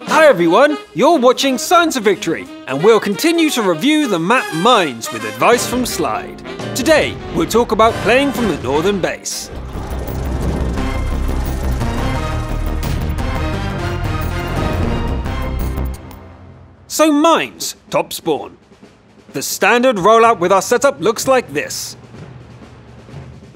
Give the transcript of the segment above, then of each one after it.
Hi everyone, you're watching Science of Victory, and we'll continue to review the map Mines with advice from Slide. Today, we'll talk about playing from the northern base. So Mines, top spawn. The standard rollout with our setup looks like this.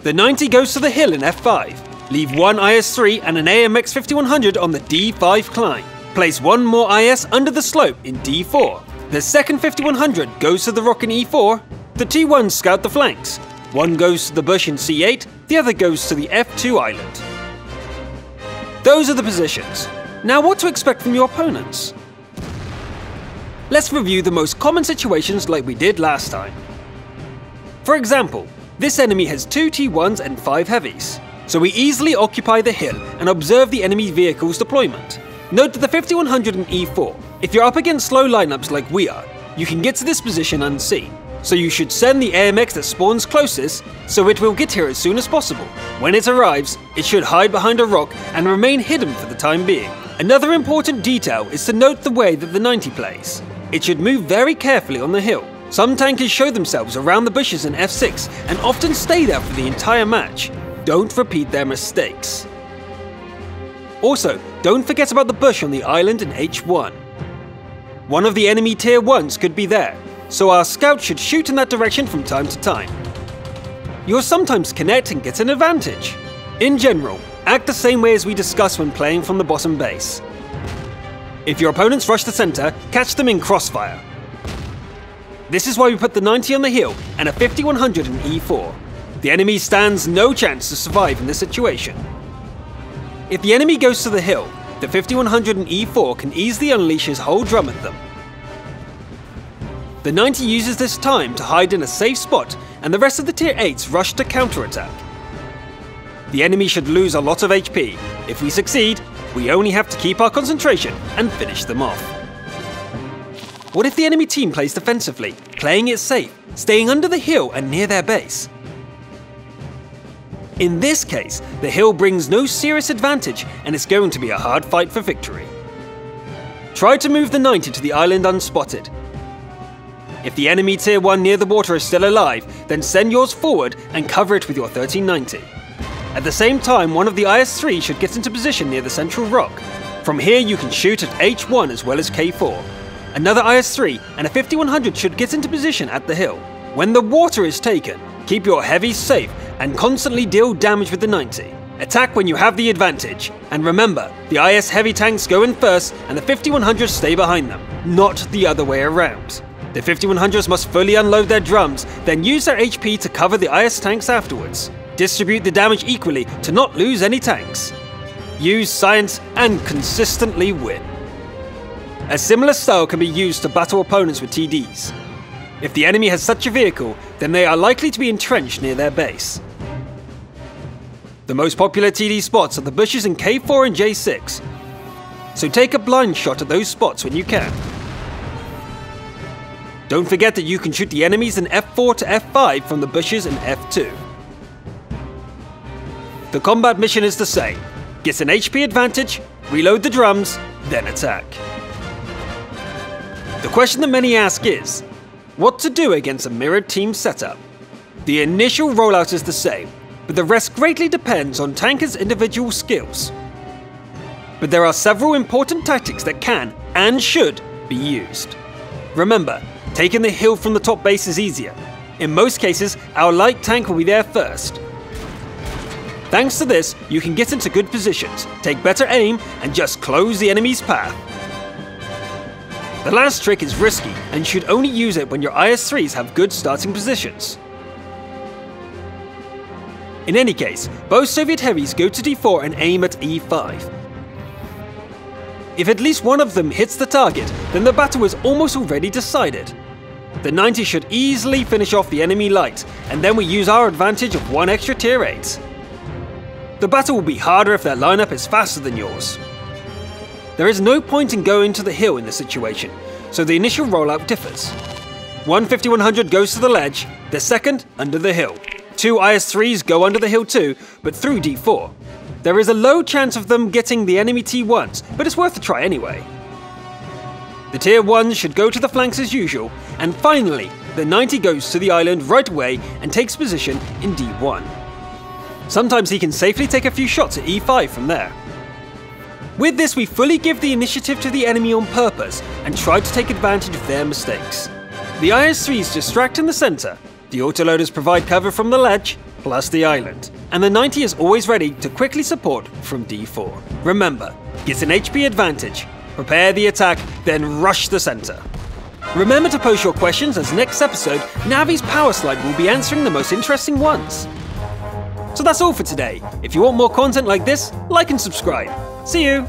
The 90 goes to the hill in F5. Leave one IS-3 and an AMX 5100 on the D5 climb. Place one more IS under the slope in D4. The second 5100 goes to the rock in E4. The T1s scout the flanks. One goes to the bush in C8, the other goes to the F2 island. Those are the positions. Now what to expect from your opponents? Let's review the most common situations like we did last time. For example, this enemy has 2 T1s and 5 heavies, so we easily occupy the hill and observe the enemy vehicle's deployment. Note that the 5100 and E4, if you're up against slow lineups like we are, you can get to this position unseen, so you should send the AMX that spawns closest, so it will get here as soon as possible. When it arrives, it should hide behind a rock and remain hidden for the time being. Another important detail is to note the way that the 90 plays. It should move very carefully on the hill. Some tankers show themselves around the bushes in F6 and often stay there for the entire match. Don't repeat their mistakes. Also, don't forget about the bush on the island in H1. One of the enemy tier 1s could be there, so our scout should shoot in that direction from time to time. You'll sometimes connect and get an advantage. In general, act the same way as we discussed when playing from the bottom base. If your opponents rush the center, catch them in crossfire. This is why we put the 90 on the hill and a 5100 in E4. The enemy stands no chance to survive in this situation. If the enemy goes to the hill, the 5100 in E4 can easily unleash his whole drum at them. The 90 uses this time to hide in a safe spot, and the rest of the tier 8s rush to counterattack. The enemy should lose a lot of HP. If we succeed, we only have to keep our concentration and finish them off. What if the enemy team plays defensively, playing it safe, staying under the hill and near their base? In this case, the hill brings no serious advantage and it's going to be a hard fight for victory. Try to move the 90 to the island unspotted. If the enemy tier 1 near the water is still alive, then send yours forward and cover it with your 1390. At the same time, one of the IS-3 should get into position near the central rock. From here you can shoot at H1 as well as K4. Another IS-3 and a 5100 should get into position at the hill. When the water is taken, keep your heavies safe and constantly deal damage with the 90. Attack when you have the advantage. And remember, the IS heavy tanks go in first and the 5100s stay behind them, not the other way around. The 5100s must fully unload their drums, then use their HP to cover the IS tanks afterwards. Distribute the damage equally to not lose any tanks. Use science and consistently win. A similar style can be used to battle opponents with TDs. If the enemy has such a vehicle, then they are likely to be entrenched near their base. The most popular TD spots are the bushes in K4 and J6, so take a blind shot at those spots when you can. Don't forget that you can shoot the enemies in F4 to F5 from the bushes in F2. The combat mission is the same. Get an HP advantage, reload the drums, then attack. The question that many ask is, what to do against a mirrored team setup? The initial rollout is the same, but the rest greatly depends on tankers' individual skills. But there are several important tactics that can and should be used. Remember, taking the hill from the top base is easier. In most cases, our light tank will be there first. Thanks to this, you can get into good positions, take better aim, and just close the enemy's path. The last trick is risky, and you should only use it when your IS-3s have good starting positions. In any case, both Soviet heavies go to D4 and aim at E5. If at least one of them hits the target, then the battle is almost already decided. The 90 should easily finish off the enemy light, and then we use our advantage of one extra tier 8. The battle will be harder if their lineup is faster than yours. There is no point in going to the hill in this situation, so the initial rollout differs. One 5100 goes to the ledge, the second under the hill. Two IS-3s go under the hill too, but through D4. There is a low chance of them getting the enemy T1s, but it's worth a try anyway. The Tier 1s should go to the flanks as usual, and finally, the 90 goes to the island right away and takes position in D1. Sometimes he can safely take a few shots at E5 from there. With this, we fully give the initiative to the enemy on purpose and try to take advantage of their mistakes. The IS-3s distract in the centre, the autoloaders provide cover from the ledge, plus the island, and the 90 is always ready to quickly support from D4. Remember, get an HP advantage, prepare the attack, then rush the centre. Remember to post your questions, as next episode, Navi's Power Slide will be answering the most interesting ones. So that's all for today. If you want more content like this, like and subscribe. See you!